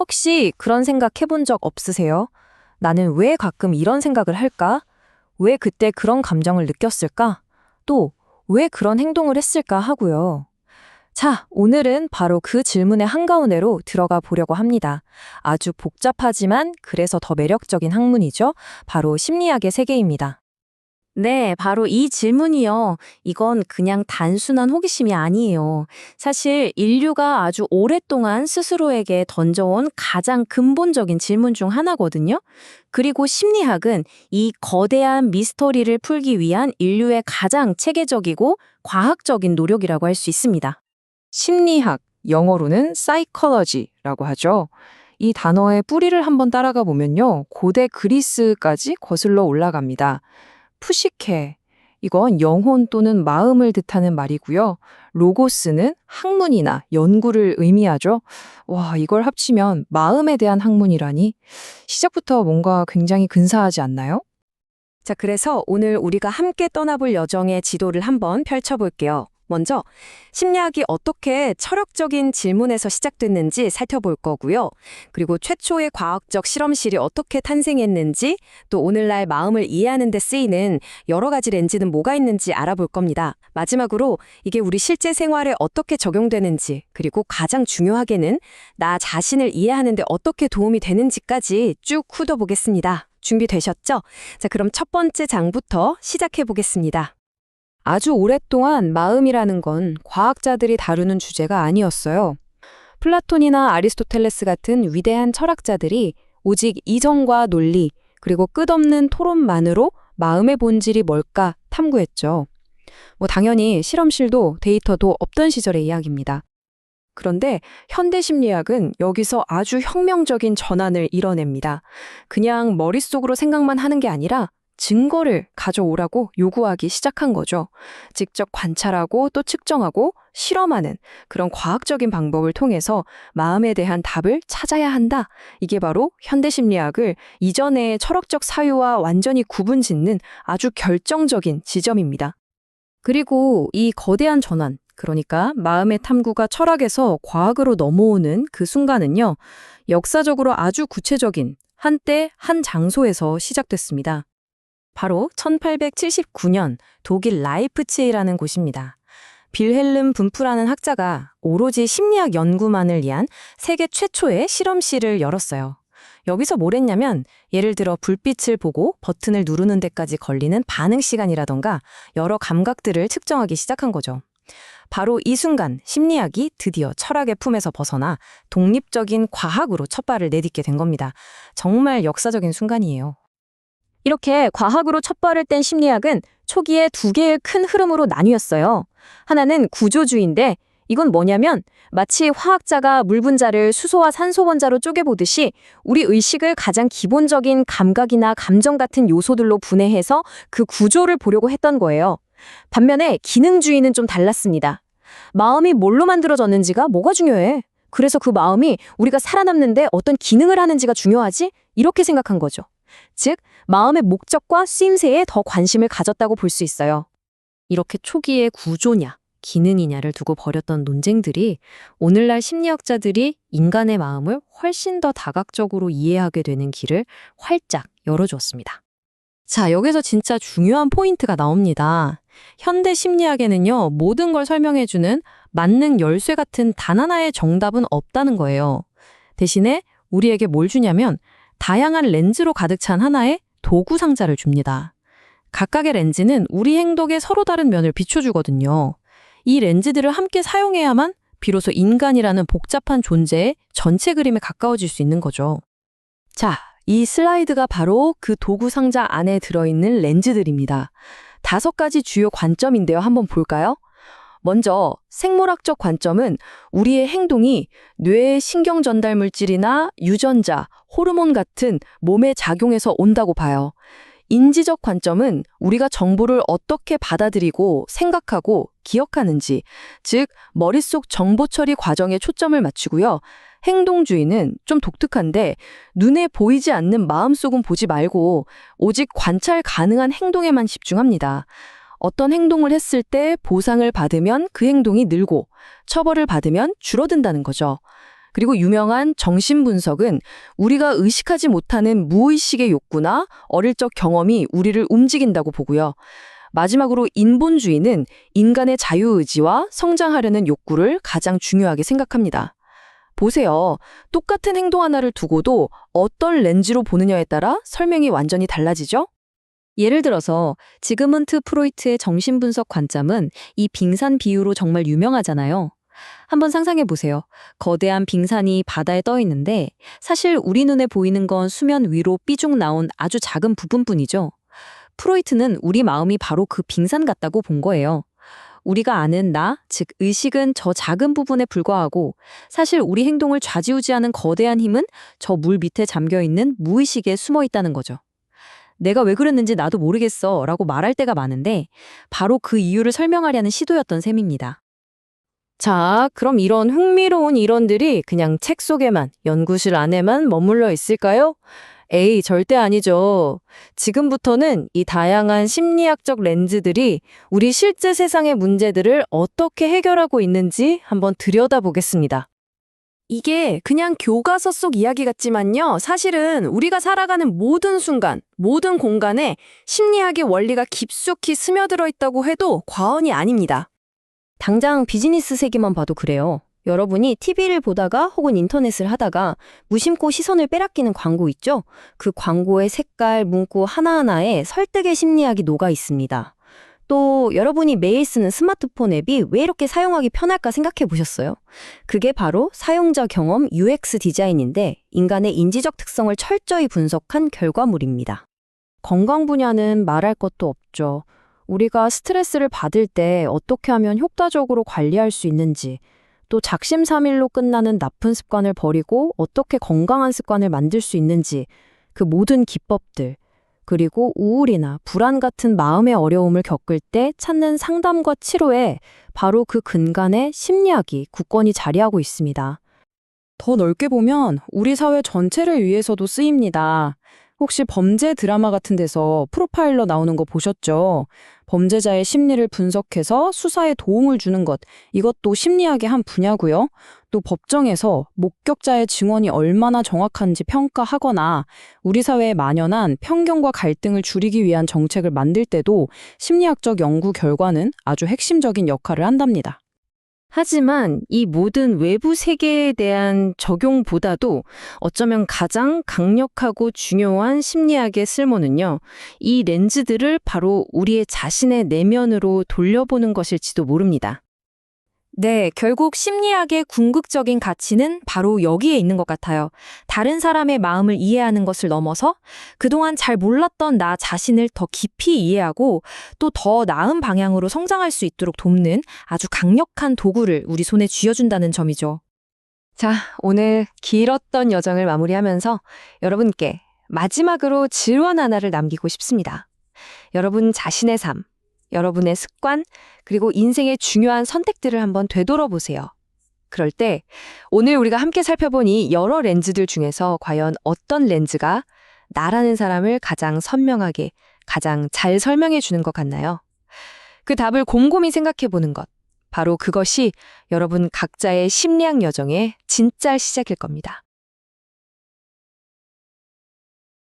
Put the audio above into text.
혹시 그런 생각 해본 적 없으세요? 나는 왜 가끔 이런 생각을 할까? 왜 그때 그런 감정을 느꼈을까? 또, 왜 그런 행동을 했을까 하고요. 자, 오늘은 바로 그 질문의 한가운데로 들어가 보려고 합니다. 아주 복잡하지만 그래서 더 매력적인 학문이죠. 바로 심리학의 세계입니다. 네, 바로 이 질문이요. 이건 그냥 단순한 호기심이 아니에요. 사실 인류가 아주 오랫동안 스스로에게 던져온 가장 근본적인 질문 중 하나거든요. 그리고 심리학은 이 거대한 미스터리를 풀기 위한 인류의 가장 체계적이고 과학적인 노력이라고 할 수 있습니다. 심리학, 영어로는 psychology라고 하죠. 이 단어의 뿌리를 한번 따라가 보면요. 고대 그리스까지 거슬러 올라갑니다. 푸시케, 이건 영혼 또는 마음을 뜻하는 말이고요. 로고스는 학문이나 연구를 의미하죠. 와, 이걸 합치면 마음에 대한 학문이라니. 시작부터 뭔가 굉장히 근사하지 않나요? 자, 그래서 오늘 우리가 함께 떠나볼 여정의 지도를 한번 펼쳐볼게요. 먼저 심리학이 어떻게 철학적인 질문에서 시작됐는지 살펴볼 거고요. 그리고 최초의 과학적 실험실이 어떻게 탄생했는지, 또 오늘날 마음을 이해하는 데 쓰이는 여러 가지 렌즈는 뭐가 있는지 알아볼 겁니다. 마지막으로 이게 우리 실제 생활에 어떻게 적용되는지, 그리고 가장 중요하게는 나 자신을 이해하는 데 어떻게 도움이 되는지까지 쭉 훑어보겠습니다. 준비되셨죠? 자, 그럼 첫 번째 장부터 시작해 보겠습니다. 아주 오랫동안 마음이라는 건 과학자들이 다루는 주제가 아니었어요. 플라톤이나 아리스토텔레스 같은 위대한 철학자들이 오직 이성과 논리, 그리고 끝없는 토론만으로 마음의 본질이 뭘까 탐구했죠. 당연히 실험실도 데이터도 없던 시절의 이야기입니다. 그런데 현대 심리학은 여기서 아주 혁명적인 전환을 이뤄냅니다. 그냥 머릿속으로 생각만 하는 게 아니라 증거를 가져오라고 요구하기 시작한 거죠. 직접 관찰하고 또 측정하고 실험하는 그런 과학적인 방법을 통해서 마음에 대한 답을 찾아야 한다. 이게 바로 현대 심리학을 이전의 철학적 사유와 완전히 구분짓는 아주 결정적인 지점입니다. 그리고 이 거대한 전환, 그러니까 마음의 탐구가 철학에서 과학으로 넘어오는 그 순간은요, 역사적으로 아주 구체적인 한때 한 장소에서 시작됐습니다. 바로 1879년 독일 라이프치히라는 곳입니다. 빌헬름 분프라는 학자가 오로지 심리학 연구만을 위한 세계 최초의 실험실을 열었어요. 여기서 뭘 했냐면 예를 들어 불빛을 보고 버튼을 누르는 데까지 걸리는 반응 시간이라던가 여러 감각들을 측정하기 시작한 거죠. 바로 이 순간 심리학이 드디어 철학의 품에서 벗어나 독립적인 과학으로 첫 발을 내딛게 된 겁니다. 정말 역사적인 순간이에요. 이렇게 과학으로 첫 발을 뗀 심리학은 초기에 두 개의 큰 흐름으로 나뉘었어요. 하나는 구조주의인데 이건 뭐냐면 마치 화학자가 물 분자를 수소와 산소 원자로 쪼개보듯이 우리 의식을 가장 기본적인 감각이나 감정 같은 요소들로 분해해서 그 구조를 보려고 했던 거예요. 반면에 기능주의는 좀 달랐습니다. 마음이 뭘로 만들어졌는지가 뭐가 중요해? 그래서 그 마음이 우리가 살아남는데 어떤 기능을 하는지가 중요하지? 이렇게 생각한 거죠. 즉, 마음의 목적과 쓰임새에 더 관심을 가졌다고 볼 수 있어요. 이렇게 초기에 구조냐, 기능이냐를 두고 벌였던 논쟁들이 오늘날 심리학자들이 인간의 마음을 훨씬 더 다각적으로 이해하게 되는 길을 활짝 열어주었습니다. 자, 여기서 진짜 중요한 포인트가 나옵니다. 현대 심리학에는요, 모든 걸 설명해주는 만능 열쇠 같은 단 하나의 정답은 없다는 거예요. 대신에 우리에게 뭘 주냐면 다양한 렌즈로 가득 찬 하나의 도구 상자를 줍니다. 각각의 렌즈는 우리 행동의 서로 다른 면을 비춰주거든요. 이 렌즈들을 함께 사용해야만 비로소 인간이라는 복잡한 존재의 전체 그림에 가까워질 수 있는 거죠. 자, 이 슬라이드가 바로 그 도구 상자 안에 들어있는 렌즈들입니다. 5가지 주요 관점인데요. 한번 볼까요? 먼저 생물학적 관점은 우리의 행동이 뇌의 신경 전달 물질이나 유전자, 호르몬 같은 몸의 작용에서 온다고 봐요. 인지적 관점은 우리가 정보를 어떻게 받아들이고 생각하고 기억하는지, 즉 머릿속 정보 처리 과정에 초점을 맞추고요. 행동주의는 좀 독특한데 눈에 보이지 않는 마음속은 보지 말고 오직 관찰 가능한 행동에만 집중합니다. 어떤 행동을 했을 때 보상을 받으면 그 행동이 늘고 처벌을 받으면 줄어든다는 거죠. 그리고 유명한 정신분석은 우리가 의식하지 못하는 무의식의 욕구나 어릴 적 경험이 우리를 움직인다고 보고요. 마지막으로 인본주의는 인간의 자유의지와 성장하려는 욕구를 가장 중요하게 생각합니다. 보세요. 똑같은 행동 하나를 두고도 어떤 렌즈로 보느냐에 따라 설명이 완전히 달라지죠? 예를 들어서 지그문트 프로이트의 정신분석 관점은 이 빙산 비유로 정말 유명하잖아요. 한번 상상해 보세요. 거대한 빙산이 바다에 떠 있는데 사실 우리 눈에 보이는 건 수면 위로 삐죽 나온 아주 작은 부분뿐이죠. 프로이트는 우리 마음이 바로 그 빙산 같다고 본 거예요. 우리가 아는 나, 즉 의식은 저 작은 부분에 불과하고 사실 우리 행동을 좌지우지하는 거대한 힘은 저 물 밑에 잠겨 있는 무의식에 숨어 있다는 거죠. 내가 왜 그랬는지 나도 모르겠어 라고 말할 때가 많은데 바로 그 이유를 설명하려는 시도였던 셈입니다. 자, 그럼 이런 흥미로운 이론들이 그냥 책 속에만, 연구실 안에만 머물러 있을까요? 에이, 절대 아니죠. 지금부터는 이 다양한 심리학적 렌즈들이 우리 실제 세상의 문제들을 어떻게 해결하고 있는지 한번 들여다보겠습니다. 이게 그냥 교과서 속 이야기 같지만요. 사실은 우리가 살아가는 모든 순간, 모든 공간에 심리학의 원리가 깊숙이 스며들어 있다고 해도 과언이 아닙니다. 당장 비즈니스 세계만 봐도 그래요. 여러분이 TV를 보다가 혹은 인터넷을 하다가 무심코 시선을 빼앗기는 광고 있죠? 그 광고의 색깔, 문구 하나하나에 설득의 심리학이 녹아 있습니다. 또 여러분이 매일 쓰는 스마트폰 앱이 왜 이렇게 사용하기 편할까 생각해 보셨어요? 그게 바로 사용자 경험 UX 디자인인데 인간의 인지적 특성을 철저히 분석한 결과물입니다. 건강 분야는 말할 것도 없죠. 우리가 스트레스를 받을 때 어떻게 하면 효과적으로 관리할 수 있는지, 또 작심삼일로 끝나는 나쁜 습관을 버리고 어떻게 건강한 습관을 만들 수 있는지, 그 모든 기법들, 그리고 우울이나 불안 같은 마음의 어려움을 겪을 때 찾는 상담과 치료에 바로 그 근간에 심리학이 굳건히 자리하고 있습니다. 더 넓게 보면 우리 사회 전체를 위해서도 쓰입니다. 혹시 범죄 드라마 같은 데서 프로파일러 나오는 거 보셨죠? 범죄자의 심리를 분석해서 수사에 도움을 주는 것, 이것도 심리학의 한 분야고요. 또 법정에서 목격자의 증언이 얼마나 정확한지 평가하거나 우리 사회에 만연한 편견과 갈등을 줄이기 위한 정책을 만들 때도 심리학적 연구 결과는 아주 핵심적인 역할을 한답니다. 하지만 이 모든 외부 세계에 대한 적용보다도 어쩌면 가장 강력하고 중요한 심리학의 쓸모는요, 이 렌즈들을 바로 우리의 자신의 내면으로 돌려보는 것일지도 모릅니다. 네, 결국 심리학의 궁극적인 가치는 바로 여기에 있는 것 같아요. 다른 사람의 마음을 이해하는 것을 넘어서 그동안 잘 몰랐던 나 자신을 더 깊이 이해하고 또 더 나은 방향으로 성장할 수 있도록 돕는 아주 강력한 도구를 우리 손에 쥐어준다는 점이죠. 자, 오늘 길었던 여정을 마무리하면서 여러분께 마지막으로 질문 하나를 남기고 싶습니다. 여러분 자신의 삶, 여러분의 습관, 그리고 인생의 중요한 선택들을 한번 되돌아보세요. 그럴 때 오늘 우리가 함께 살펴본 이 여러 렌즈들 중에서 과연 어떤 렌즈가 나라는 사람을 가장 선명하게, 가장 잘 설명해 주는 것 같나요? 그 답을 곰곰이 생각해 보는 것, 바로 그것이 여러분 각자의 심리학 여정의 진짜 시작일 겁니다.